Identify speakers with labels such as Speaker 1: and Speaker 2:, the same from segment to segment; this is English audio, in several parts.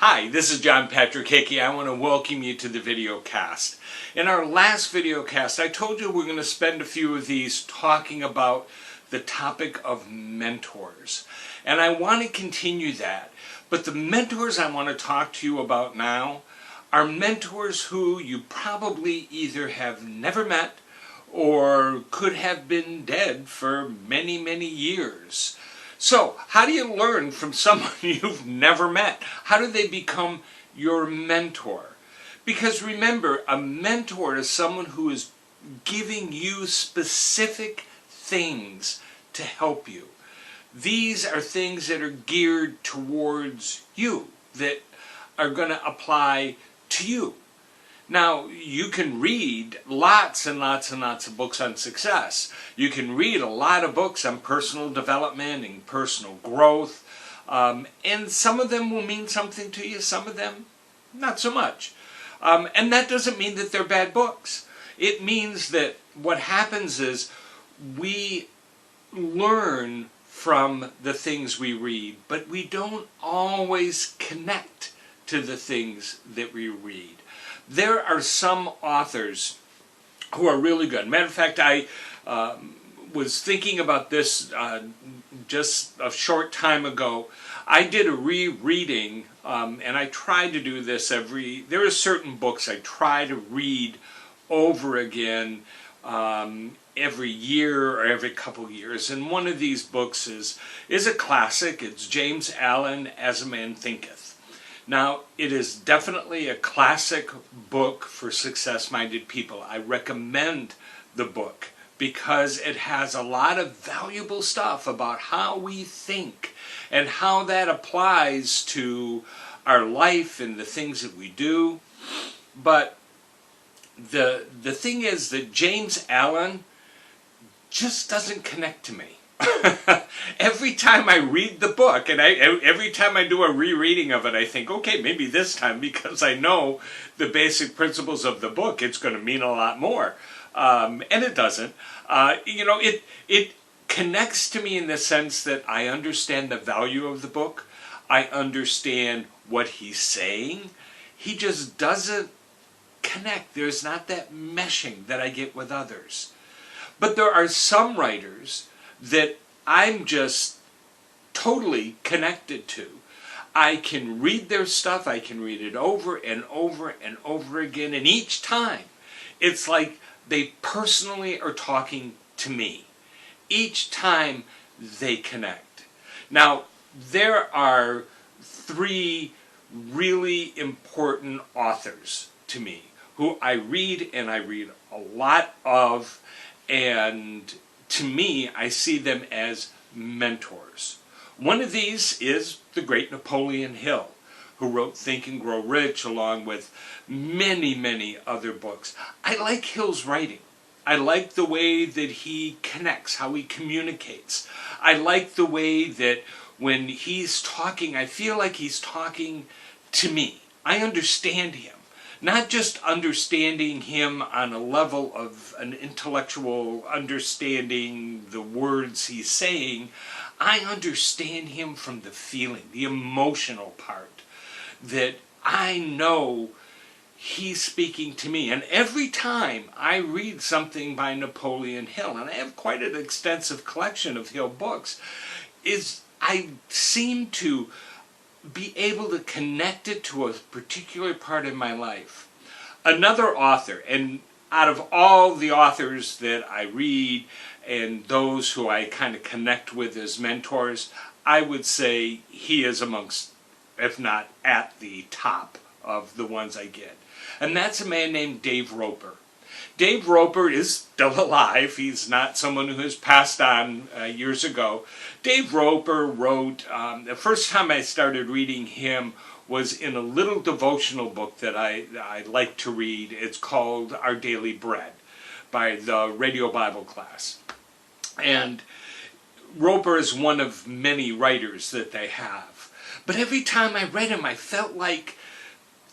Speaker 1: Hi, this is John Patrick Hickey. I want to welcome you to the Videocast. In our last Videocast, I told you we're going to spend a few of these talking about the topic of mentors. And I want to continue that. But the mentors I want to talk to you about now are mentors who you probably either have never met or could have been dead for many, many years. So, how do you learn from someone you've never met? How do they become your mentor? Because remember, a mentor is someone who is giving you specific things to help you. These are things that are geared towards you, that are going to apply to you. Now, you can read lots and lots and lots of books on success. You can read a lot of books on personal development and personal growth. And some of them will mean something to you, some of them not so much. And that doesn't mean that they're bad books. It means that what happens is we learn from the things we read, but we don't always connect to the things that we read. There are some authors who are really good. Matter of fact, I was thinking about this just a short time ago. I did a rereading, and I try to do this there are certain books I try to read over again every year or every couple years. And one of these books is a classic. It's James Allen, As a Man Thinketh. Now, it is definitely a classic book for success-minded people. I recommend the book because it has a lot of valuable stuff about how we think and how that applies to our life and the things that we do. But the thing is that James Allen just doesn't connect to me. Every time I read the book, and every time I do a rereading of it, I think, okay, maybe this time, because I know the basic principles of the book, it's going to mean a lot more. And it doesn't. It connects to me in the sense that I understand the value of the book. I understand what he's saying. He just doesn't connect. There's not that meshing that I get with others. But there are some writers that I'm just totally connected to. I can read their stuff, I can read it over and over and over again, and each time it's like they personally are talking to me. Each time they connect. Now, there are three really important authors to me who I read and I read a lot of, and to me, I see them as mentors. One of these is the great Napoleon Hill, who wrote Think and Grow Rich, along with many, many other books. I like Hill's writing. I like the way that he connects, how he communicates. I like the way that when he's talking, I feel like he's talking to me. I understand him. Not just understanding him on a level of an intellectual understanding the words he's saying. I understand him from the feeling, the emotional part, that I know he's speaking to me. And every time I read something by Napoleon Hill, and I have quite an extensive collection of Hill books, I seem to be able to connect it to a particular part of my life. Another author, and out of all the authors that I read and those who I kind of connect with as mentors, I would say he is amongst, if not at the top of the ones I get. And that's a man named Dave Roper. Dave Roper is still alive. He's not someone who has passed on years ago. Dave Roper wrote, the first time I started reading him was in a little devotional book that I like to read. It's called Our Daily Bread by the Radio Bible Class. And Roper is one of many writers that they have. But every time I read him, I felt like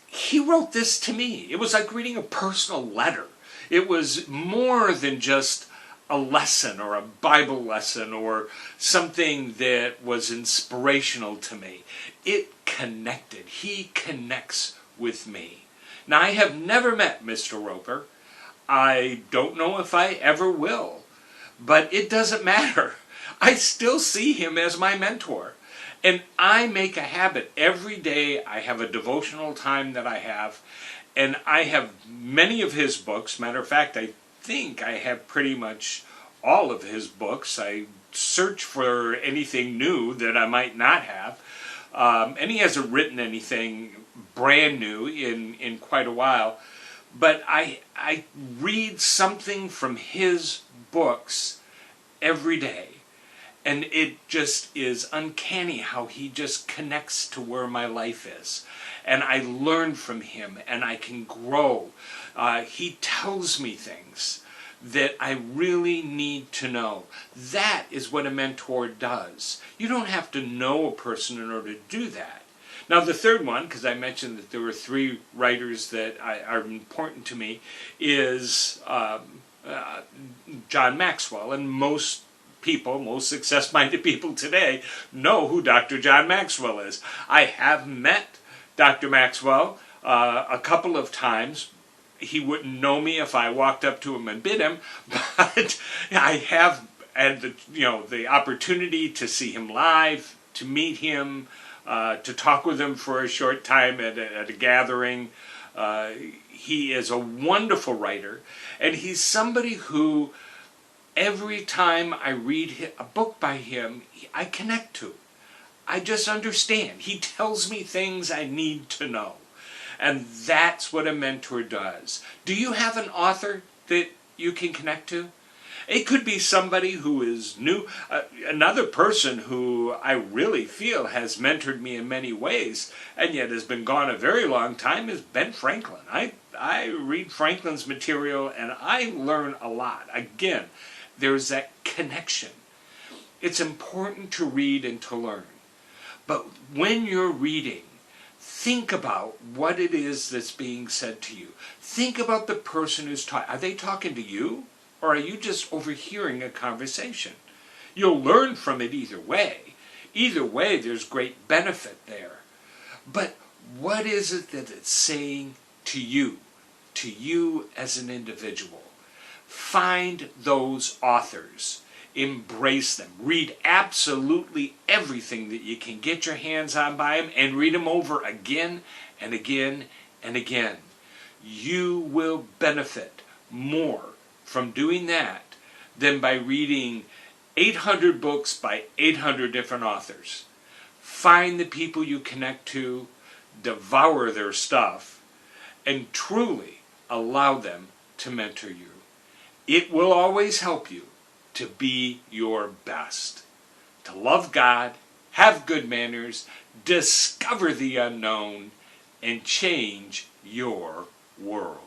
Speaker 1: he wrote this to me. It was like reading a personal letter. It was more than just a lesson or a Bible lesson or something that was inspirational to me. It connected. He connects with me. Now, I have never met Mr. Roper. I don't know if I ever will. But it doesn't matter. I still see him as my mentor. And I make a habit. Every day I have a devotional time that I have. And I have many of his books. Matter of fact, I think I have pretty much all of his books. I search for anything new that I might not have. And he hasn't written anything brand new in quite a while. But I read something from his books every day. And it just is uncanny how he just connects to where my life is. And I learn from him and I can grow. He tells me things that I really need to know. That is what a mentor does. You don't have to know a person in order to do that. Now the third one, because I mentioned that there were 3 writers that are important to me, is John Maxwell. And most people, most success-minded people today, know who Dr. John Maxwell is. I have met Dr. Maxwell a couple of times. He wouldn't know me if I walked up to him and bid him, but I have had the opportunity to see him live, to meet him, to talk with him for a short time at a gathering. He is a wonderful writer, and he's somebody who every time I read a book by him, I connect to. I just understand. He tells me things I need to know. And that's what a mentor does. Do you have an author that you can connect to? It could be somebody who is new. Another person who I really feel has mentored me in many ways, and yet has been gone a very long time, is Ben Franklin. I read Franklin's material and I learn a lot. Again, there's that connection. It's important to read and to learn. But when you're reading, think about what it is that's being said to you. Think about the person who's talking. Are they talking to you? Or are you just overhearing a conversation? You'll learn from it either way. Either way, there's great benefit there. But what is it that it's saying to you as an individual? Find those authors. Embrace them. Read absolutely everything that you can get your hands on by them, and read them over again and again and again. You will benefit more from doing that than by reading 800 books by 800 different authors. Find the people you connect to, devour their stuff, and truly allow them to mentor you. It will always help you to be your best, to love God, have good manners, discover the unknown, and change your world.